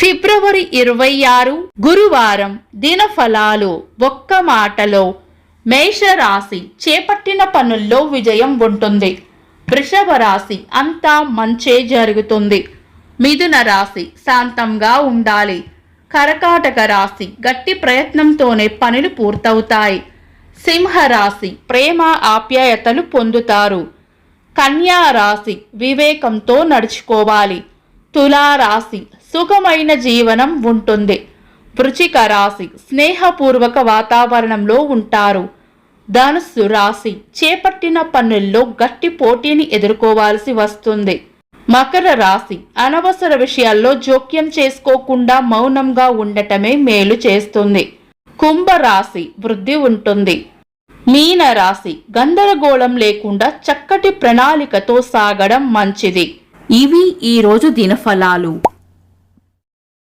ఫిబ్రవరి 26 గురువారం దినఫలాలు. ఒక్క మాటలో మేషరాశి చేపట్టిన పనుల్లో విజయం ఉంటుంది. వృషభ రాశి అంతా మంచే జరుగుతుంది. మిథున రాశి శాంతంగా ఉండాలి. కర్కాటక రాశి గట్టి ప్రయత్నంతోనే పనులు పూర్తవుతాయి. సింహరాశి ప్రేమ ఆప్యాయతలు పొందుతారు. కన్యా రాశి వివేకంతో నడుచుకోవాలి. తులారాశి సుఖమైన జీవనం ఉంటుంది. వృశ్చిక రాశి స్నేహపూర్వక వాతావరణంలో ఉంటారు. ధనుస్సు రాశి చేపట్టిన పనుల్లో గట్టి పోటీని ఎదుర్కోవాల్సి వస్తుంది. మకర రాశి అనవసర విషయాల్లో జోక్యం చేసుకోకుండా మౌనంగా ఉండటమే మేలు చేస్తుంది. కుంభరాశి వృద్ధి ఉంటుంది. మీన రాశి గందరగోళం లేకుండా చక్కటి ప్రణాళికతో సాగడం మంచిది. ఇవి ఈరోజు దినఫలాలు.